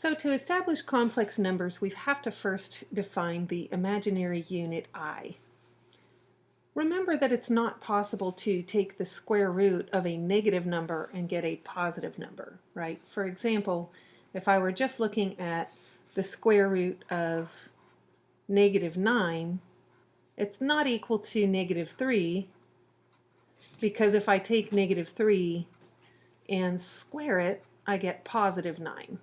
So to establish complex numbers, we have to first define the imaginary unit I. Remember that it's not possible to take the square root of a negative number and get a positive number, right? For example, if I were just looking at the square root of -9, it's not equal to -3, because if I take -3 and square it, I get +9.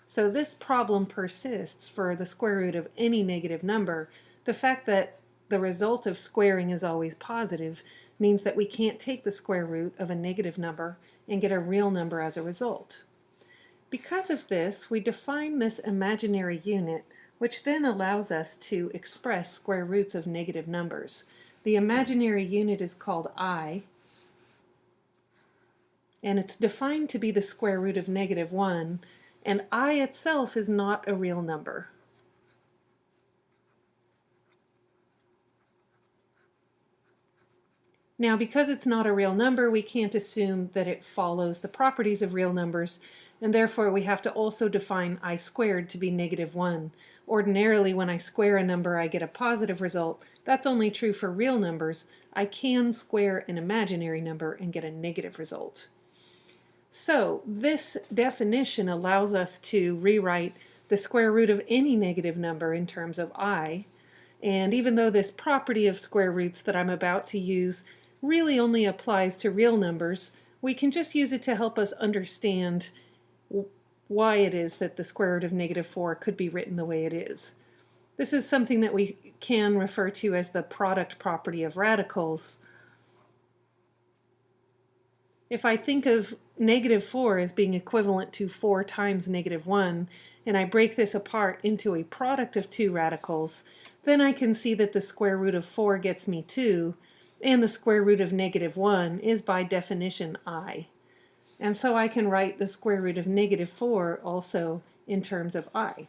So this problem persists for the square root of any negative number. The fact that the result of squaring is always positive means that we can't take the square root of a negative number and get a real number as a result. Because of this, we define this imaginary unit, which then allows us to express square roots of negative numbers. The imaginary unit is called I, and it's defined to be the square root of -1, and I itself is not a real number. Now, because it's not a real number, we can't assume that it follows the properties of real numbers, and therefore we have to also define I squared to be -1. Ordinarily, when I square a number, I get a positive result. That's only true for real numbers. I can square an imaginary number and get a negative result. So this definition allows us to rewrite the square root of any negative number in terms of I. And even though this property of square roots that I'm about to use really only applies to real numbers, we can just use it to help us understand why it is that the square root of -4 could be written the way it is. This is something that we can refer to as the product property of radicals. If I think of -4 as being equivalent to 4 times -1, and I break this apart into a product of two radicals, then I can see that the square root of 4 gets me 2, and the square root of -1 is by definition I. And so I can write the square root of -4 also in terms of I.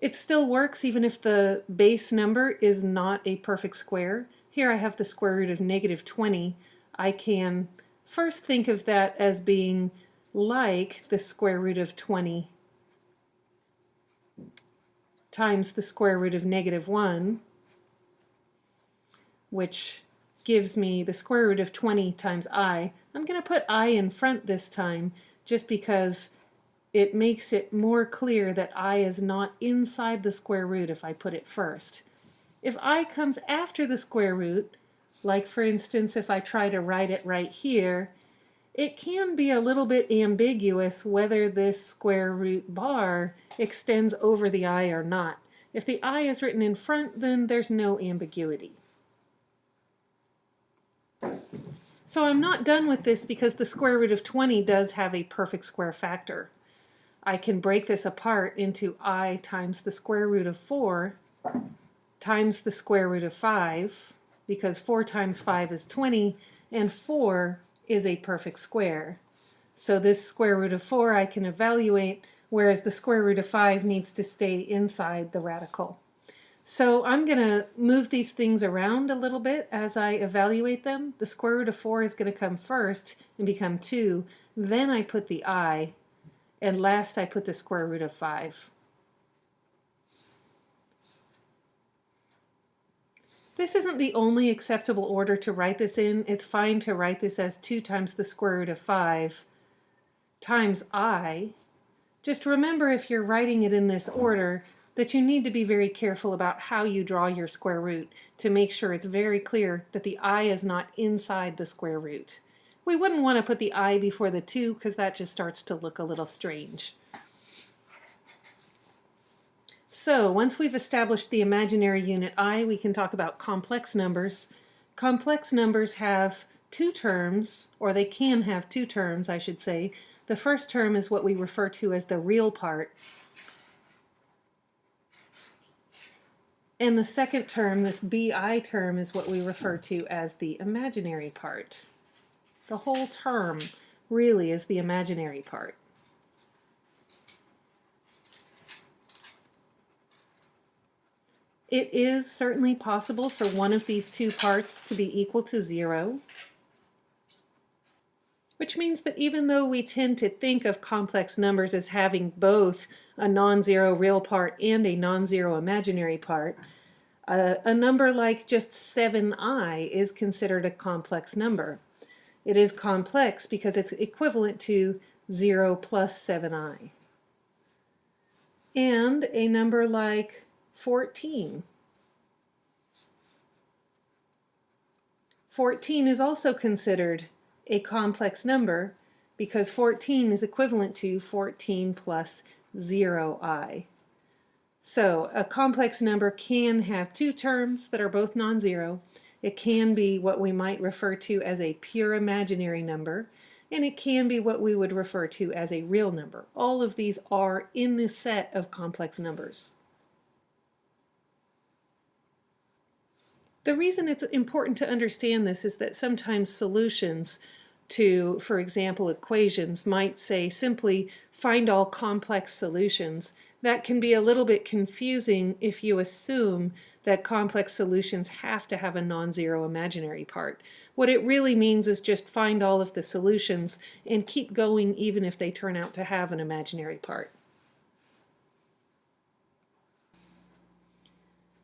It still works even if the base number is not a perfect square. Here I have the square root of -20. I can first think of that as being like the square root of 20 times the square root of -1, which gives me the square root of 20 times I. I'm going to put I in front this time just because it makes it more clear that I is not inside the square root if I put it first. If I comes after the square root, like for instance if I try to write it right here, it can be a little bit ambiguous whether this square root bar extends over the I or not. If the I is written in front, then there's no ambiguity. So I'm not done with this because the square root of 20 does have a perfect square factor. I can break this apart into I times the square root of 4 times the square root of 5, because 4 times 5 is 20, and 4 is a perfect square. So this square root of 4 I can evaluate, whereas the square root of 5 needs to stay inside the radical. So I'm going to move these things around a little bit as I evaluate them. The square root of 4 is going to come first and become 2. Then I put the I, and last I put the square root of 5. This isn't the only acceptable order to write this in. It's fine to write this as 2 times the square root of 5 times I. Just remember, if you're writing it in this order, that you need to be very careful about how you draw your square root to make sure it's very clear that the I is not inside the square root. We wouldn't want to put the I before the 2 because that just starts to look a little strange. So once we've established the imaginary unit I, we can talk about complex numbers. Complex numbers have two terms, or they can have two terms, I should say. The first term is what we refer to as the real part. And the second term, this BI term, is what we refer to as the imaginary part. The whole term really is the imaginary part. It is certainly possible for one of these two parts to be equal to 0. which means that even though we tend to think of complex numbers as having both a non-zero real part and a non-zero imaginary part, a number like just 7i is considered a complex number. It is complex because it's equivalent to 0 plus 7i. And a number like 14. 14 is also considered a complex number because 14 is equivalent to 14 plus 0i. So a complex number can have two terms that are both non-zero. It can be what we might refer to as a pure imaginary number, and it can be what we would refer to as a real number. All of these are in this set of complex numbers. The reason it's important to understand this is that sometimes solutions to, for example, equations might say simply find all complex solutions. That can be a little bit confusing if you assume that complex solutions have to have a non-zero imaginary part. What it really means is just find all of the solutions and keep going even if they turn out to have an imaginary part.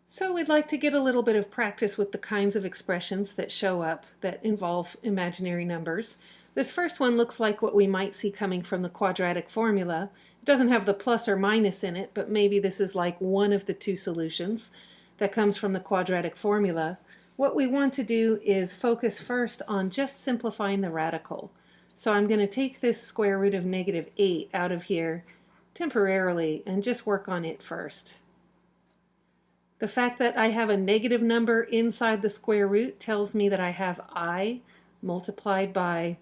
So we'd like to get a little bit of practice with the kinds of expressions that show up that involve imaginary numbers. This first one looks like what we might see coming from the quadratic formula. It doesn't have the plus or minus in it, but maybe this is like one of the two solutions that comes from the quadratic formula. What we want to do is focus first on just simplifying the radical. So I'm going to take this square root of -8 out of here temporarily and just work on it first. The fact that I have a negative number inside the square root tells me that I have I multiplied by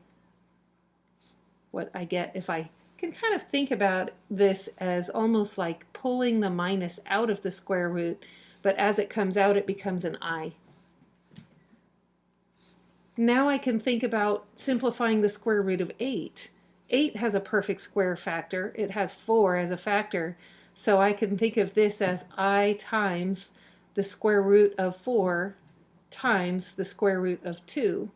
what I get. If I can kind of think about this as almost like pulling the minus out of the square root, but as it comes out it becomes an I. Now I can think about simplifying the square root of 8. 8 has a perfect square factor. It has 4 as a factor. So I can think of this as I times the square root of 4 times the square root of 2.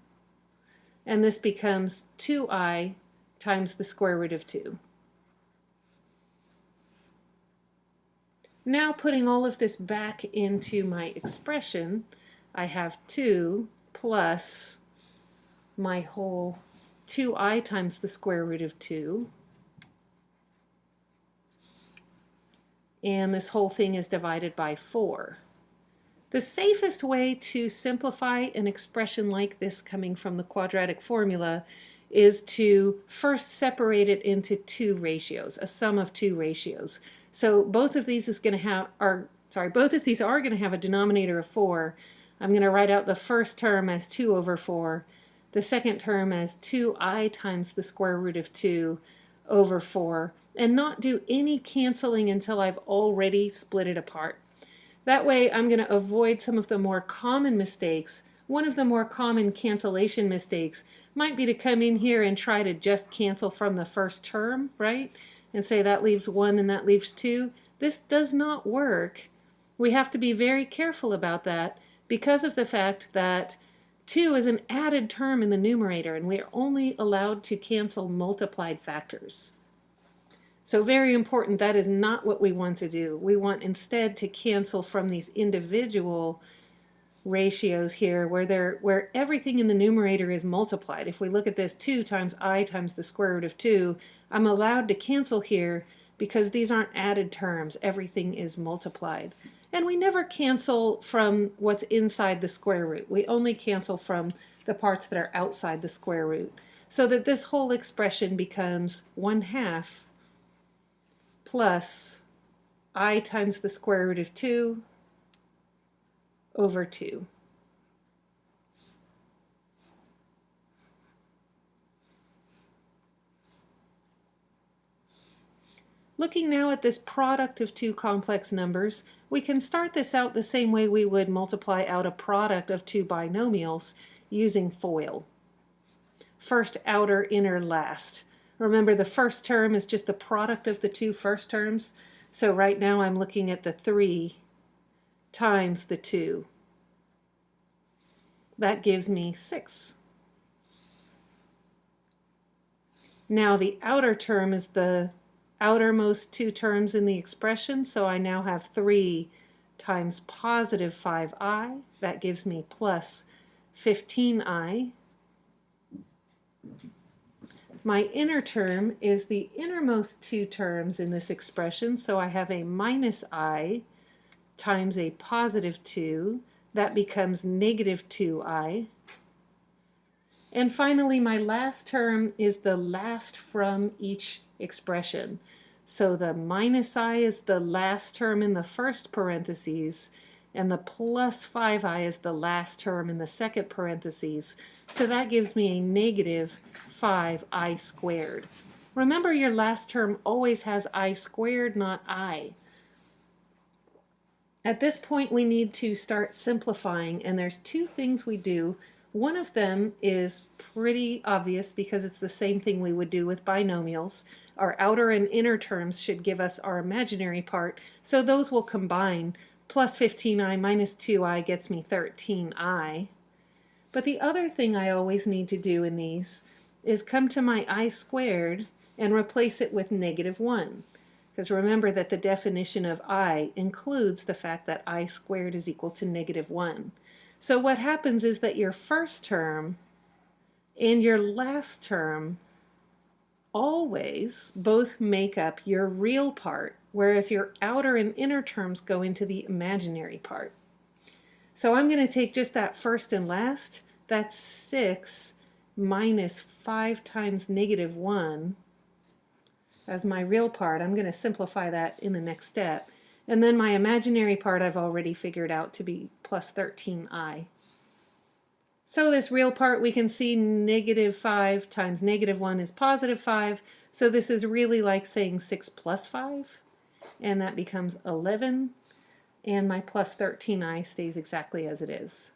And this becomes 2i times the square root of 2. Now putting all of this back into my expression, I have 2 plus my whole 2i times the square root of 2. And this whole thing is divided by 4. The safest way to simplify an expression like this coming from the quadratic formula is to first separate it into two ratios, a sum of two ratios. So both of these are going to have a denominator of 4. I'm going to write out the first term as 2 over 4, the second term as 2i times the square root of 2 over 4, and not do any canceling until I've already split it apart. That way I'm going to avoid some of the more common mistakes. One of the more common cancellation mistakes might be to come in here and try to just cancel from the first term, right? And say that leaves 1 and that leaves 2. This does not work. We have to be very careful about that because of the fact that 2 is an added term in the numerator and we are only allowed to cancel multiplied factors. So very important, that is not what we want to do. We want instead to cancel from these individual ratios here where everything in the numerator is multiplied. If we look at this 2 times I times the square root of 2, I'm allowed to cancel here because these aren't added terms. Everything is multiplied. And we never cancel from what's inside the square root. We only cancel from the parts that are outside the square root. So that this whole expression becomes 1/2 plus I times the square root of 2 over 2. Looking now at this product of two complex numbers, we can start this out the same way we would multiply out a product of two binomials using FOIL. First, outer, inner, last. Remember, the first term is just the product of the two first terms. So right now I'm looking at the 3 times the 2. That gives me 6. Now the outer term is the outermost two terms in the expression, so I now have 3 times positive 5i. That gives me plus 15i. My inner term is the innermost two terms in this expression, so I have a minus I times a positive 2. That becomes negative 2i. And finally, my last term is the last from each expression. So the minus I is the last term in the first parentheses, and the plus 5i is the last term in the second parentheses. So that gives me a negative 5i squared. Remember, your last term always has I squared, not I. At this point, we need to start simplifying, and there's two things we do. One of them is pretty obvious because it's the same thing we would do with binomials. Our outer and inner terms should give us our imaginary part, so those will combine. Plus 15i minus 2i gets me 13i. But the other thing I always need to do in these is come to my I squared and replace it with negative 1. Because remember that the definition of I includes the fact that I squared is equal to negative 1. So what happens is that your first term and your last term always both make up your real part, whereas your outer and inner terms go into the imaginary part. So I'm going to take just that first and last. That's 6 minus 5 times negative 1 as my real part. I'm going to simplify that in the next step. And then my imaginary part I've already figured out to be plus 13i. So this real part, we can see negative 5 times negative 1 is positive 5. So this is really like saying 6 plus 5. And that becomes 11. And my plus 13i stays exactly as it is.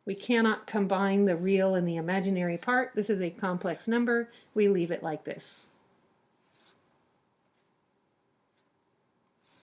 We cannot combine the real and the imaginary part. This is a complex number. We leave it like this.